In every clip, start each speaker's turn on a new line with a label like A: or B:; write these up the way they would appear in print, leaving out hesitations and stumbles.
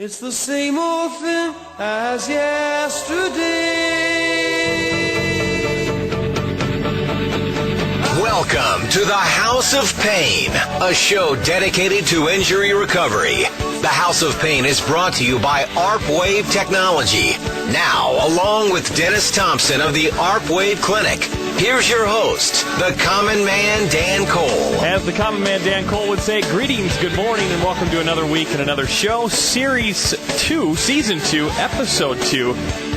A: It's the same old thing as yesterday.
B: Welcome to the House of Pain, a show dedicated to injury recovery. The House of Pain is brought to you by ARP Wave Technology. Now, along with Dennis Thompson of the ARP Wave Clinic, here's your host, the Common Man, Dan Cole.
C: As the Common Man, Dan Cole would say, greetings, good morning, and welcome to another week and another show. Series 2, Season 2, Episode 2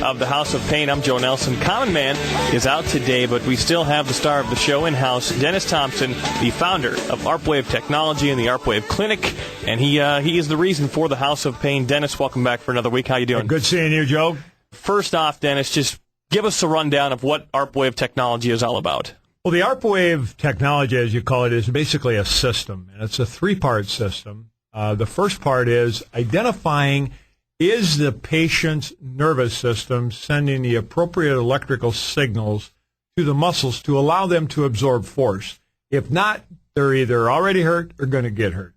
C: of the House of Pain. I'm Joe Nelson. Common Man is out today, but we still have the star of the show in-house, Dennis Thompson, the founder of ARP Wave Technology and the ARP Wave Clinic, and he is the reason for the House of Pain. Dennis, welcome back for another week. How you doing?
D: Good seeing you, Joe.
C: First off, Dennis, just give us a rundown of what ARP Wave Technology is all about.
D: Well, the ARP Wave Technology, as you call it, is basically a system, and it's a three-part system. The first part is identifying, is the patient's nervous system sending the appropriate electrical signals to the muscles to allow them to absorb force? If not, they're either already hurt or going to get hurt.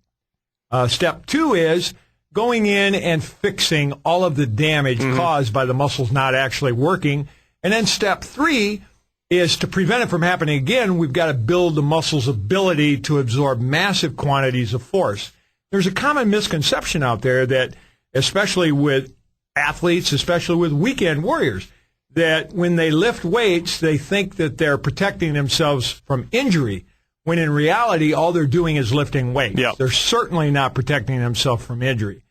D: Step 2 is going in and fixing all of the damage caused by the muscles not actually working. And then step 3 is to prevent it from happening again, we've got to build the muscle's ability to absorb massive quantities of force. There's a common misconception out there that, especially with athletes, especially with weekend warriors, that when they lift weights, they think that they're protecting themselves from injury, when in reality, all they're doing is lifting weights.
C: Yep.
D: They're certainly not protecting themselves from injury.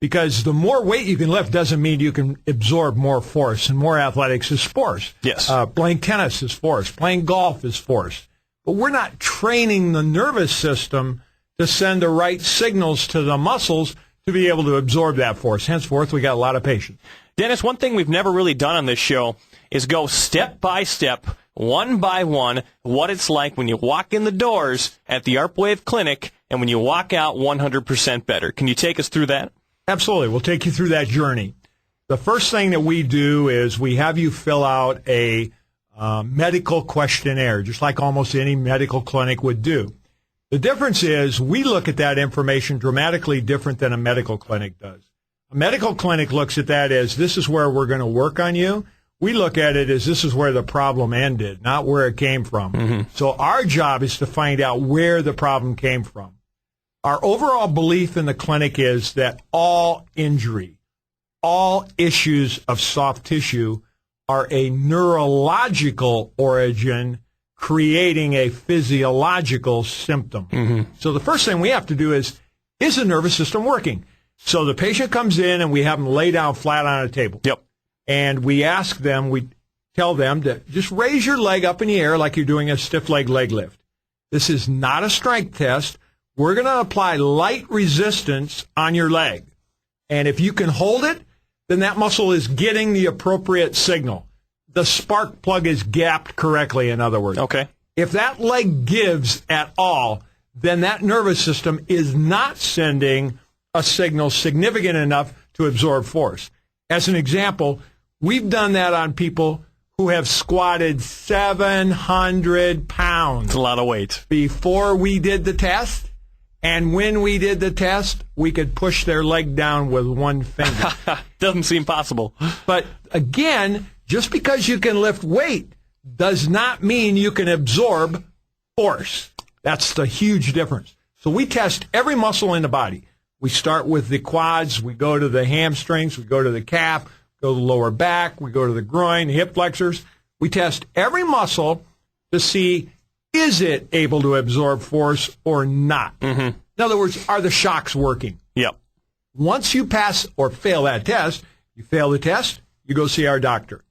D: Because the more weight you can lift doesn't mean you can absorb more force, and more athletics is force.
C: Yes.
D: Playing tennis is force. Playing golf is force. But we're not training the nervous system to send the right signals to the muscles to be able to absorb that force. Henceforth, we got a lot of patience.
C: Dennis, one thing we've never really done on this show is go step by step, one by one, what it's like when you walk in the doors at the ARP Wave Clinic and when you walk out 100% better. Can you take us through that?
D: Absolutely. We'll take you through that journey. The first thing that we do is we have you fill out a medical questionnaire, just like almost any medical clinic would do. The difference is we look at that information dramatically different than a medical clinic does. A medical clinic looks at that as this is where we're going to work on you. We look at it as this is where the problem ended, not where it came from. So our job is to find out where the problem came from. Our overall belief in the clinic is that all injury, all issues of soft tissue are a neurological origin creating a physiological symptom. So the first thing we have to do is the nervous system working? So the patient comes in and we have them lay down flat on a table.
C: Yep.
D: And we ask them, we tell them to just raise your leg up in the air like you're doing a stiff leg lift. This is not a strength test. We're going to apply light resistance on your leg. And if you can hold it, then that muscle is getting the appropriate signal. The spark plug is gapped correctly, in other words.
C: Okay.
D: If that leg gives at all, then that nervous system is not sending a signal significant enough to absorb force. As an example, we've done that on people who have squatted 700 pounds.
C: It's a lot of weight.
D: Before we did the test. And when we did the test, we could push their leg down with one finger.
C: Doesn't seem possible.
D: But again, just because you can lift weight does not mean you can absorb force. That's the huge difference. So we test every muscle in the body. We start with the quads, we go to the hamstrings, we go to the calf, go to the lower back, we go to the groin, the hip flexors. We test every muscle to see, is it able to absorb force or not? In other words, are the shocks working?
C: Yep.
D: Once you pass or fail that test, you fail the test, you go see our doctor.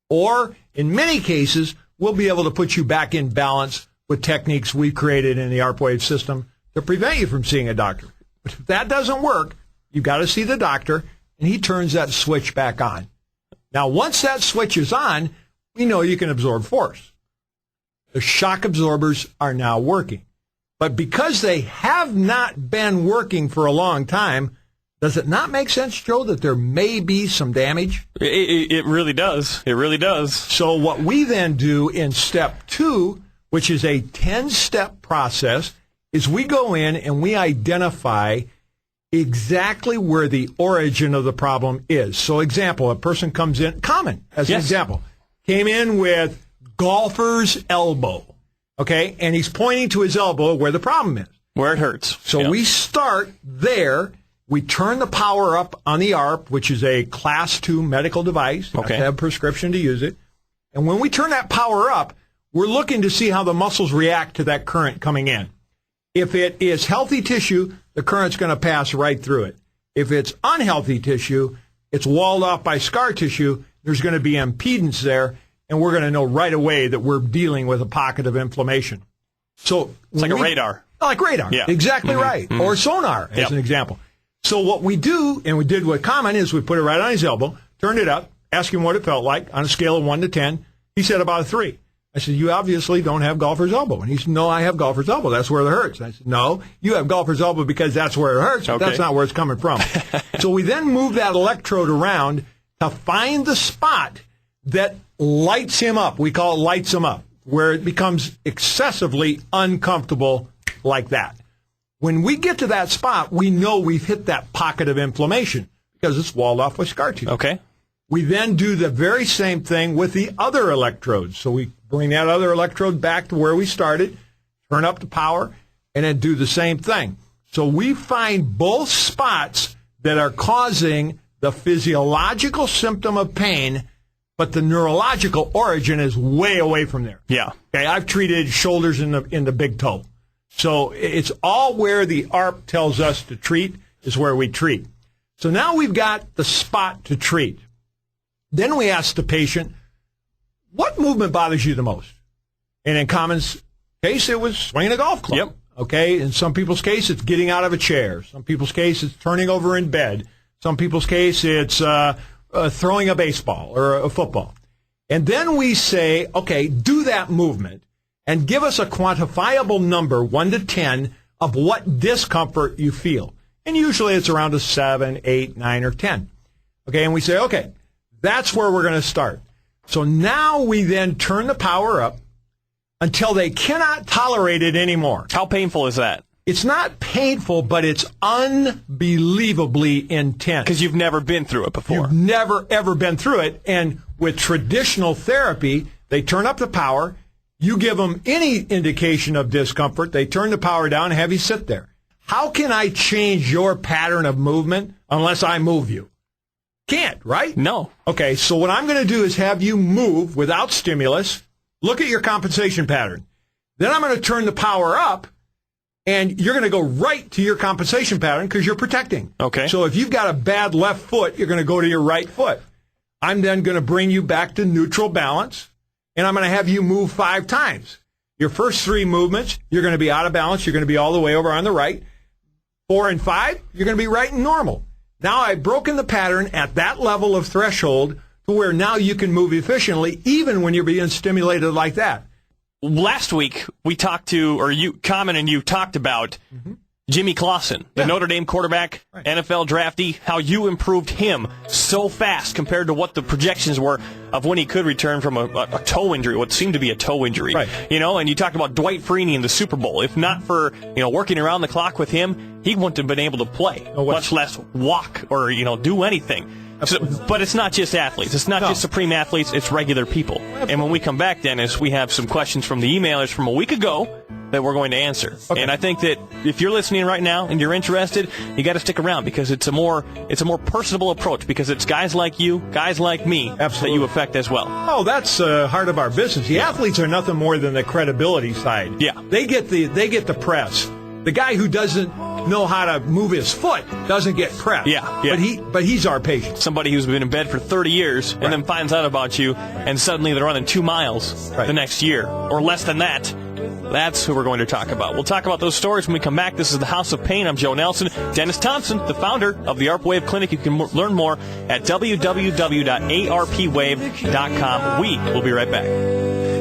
D: Or, in many cases, we'll be able to put you back in balance with techniques we've created in the ARP Wave system to prevent you from seeing a doctor. But if that doesn't work, you've got to see the doctor, and he turns that switch back on. Now, once that switch is on, we know you can absorb force. The shock absorbers are now working. But because they have not been working for a long time, does it not make sense, Joe, that there may be some damage?
C: It really does. It really does.
D: So what we then do in step 2, which is a 10-step process, is we go in and we identify exactly where the origin of the problem is. So example, a person comes in, common as an
C: Yes.
D: example, came in with golfer's elbow, okay? And he's pointing to his elbow where the problem is.
C: Where it hurts.
D: So
C: Yeah.
D: we start there. We turn the power up on the ARP, which is a Class 2 medical device. You have
C: Okay.
D: to have prescription to use it. And when we turn that power up, we're looking to see how the muscles react to that current coming in. If it is healthy tissue, the current's going to pass right through it. If it's unhealthy tissue, it's walled off by scar tissue, there's going to be impedance there, and we're going to know right away that we're dealing with a pocket of inflammation. So
C: It's like a radar.
D: Like radar.
C: Yeah.
D: Exactly right. Or sonar, as
C: Yep.
D: an example. So what we do, and we did with Common, is we put it right on his elbow, turned it up, asked him what it felt like on a scale of 1 to 10. He said about a 3. I said, you obviously don't have golfer's elbow. And he said, no, I have golfer's elbow. That's where it hurts. I said, no, you have golfer's elbow because that's where it hurts, but
C: Okay.
D: that's not where it's coming from. So we then move that electrode around to find the spot that lights him up. We call it lights him up, where it becomes excessively uncomfortable like that. When we get to that spot, we know we've hit that pocket of inflammation because it's walled off with scar tissue.
C: Okay.
D: We then do the very same thing with the other electrodes. So we bring that other electrode back to where we started, turn up the power, and then do the same thing. So we find both spots that are causing the physiological symptom of pain, but the neurological origin is way away from there.
C: Yeah.
D: Okay, I've treated shoulders in the big toe. So it's all where the ARP tells us to treat is where we treat. So now we've got the spot to treat. Then we ask the patient, what movement bothers you the most? And in Common's case, it was swinging a golf club.
C: Yep.
D: Okay, in some people's case, it's getting out of a chair. Some people's case, it's turning over in bed. Some people's case, it's throwing a baseball or a football. And then we say, okay, do that movement and give us a quantifiable number, 1 to 10, of what discomfort you feel. And usually it's around a 7, 8, 9, or 10. Okay, and we say, okay, that's where we're going to start. So now we then turn the power up until they cannot tolerate it anymore.
C: How painful is that?
D: It's not painful, but it's unbelievably intense.
C: Because you've never been through it before.
D: You've never, ever been through it. And with traditional therapy, they turn up the power. You give them any indication of discomfort, they turn the power down and have you sit there. How can I change your pattern of movement unless I move you? Can't, right?
C: No.
D: Okay, so what I'm going to do is have you move without stimulus. Look at your compensation pattern. Then I'm going to turn the power up, and you're going to go right to your compensation pattern because you're protecting.
C: Okay.
D: So if you've got a bad left foot, you're going to go to your right foot. I'm then going to bring you back to neutral balance, and I'm going to have you move 5 times. Your first 3 movements, you're going to be out of balance. You're going to be all the way over on the right. 4 and 5, you're going to be right and normal. Now I've broken the pattern at that level of threshold to where now you can move efficiently even when you're being stimulated like that.
C: Last week, we talked to, or you, Common and you talked about Jimmy Clausen, the
D: Yeah.
C: Notre Dame quarterback,
D: Right.
C: NFL draftee, how you improved him so fast compared to what the projections were of when he could return from a toe injury, what seemed to be a toe injury.
D: Right.
C: You know, and you talked about Dwight Freeney in the Super Bowl. If not for, working around the clock with him, he wouldn't have been able to play,
D: Oh, what-
C: much less walk or, do anything. So, but it's not just athletes. It's not
D: No.
C: just supreme athletes. It's regular people. And when we come back, Dennis, we have some questions from the emailers from a week ago that we're going to answer.
D: Okay.
C: And I think that if you're listening right now and you're interested, you got to stick around because it's a more personable approach because it's guys like you, guys like me that
D: Absolutely.
C: you affect as well.
D: Oh, that's heart of our business. The athletes are nothing more than the credibility side.
C: Yeah.
D: They get the press. The guy who doesn't know how to move his foot doesn't get press.
C: Yeah.
D: But he's our patient.
C: Somebody who's been in bed for 30 years and then finds out about you and suddenly they're running 2 miles
D: Right.
C: the next year or less than that. That's who we're going to talk about. We'll talk about those stories when we come back. This is the House of Pain. I'm Joe Nelson. Dennis Thompson, the founder of the ARP Wave Clinic. You can learn more at www.arpwave.com. We will be right back.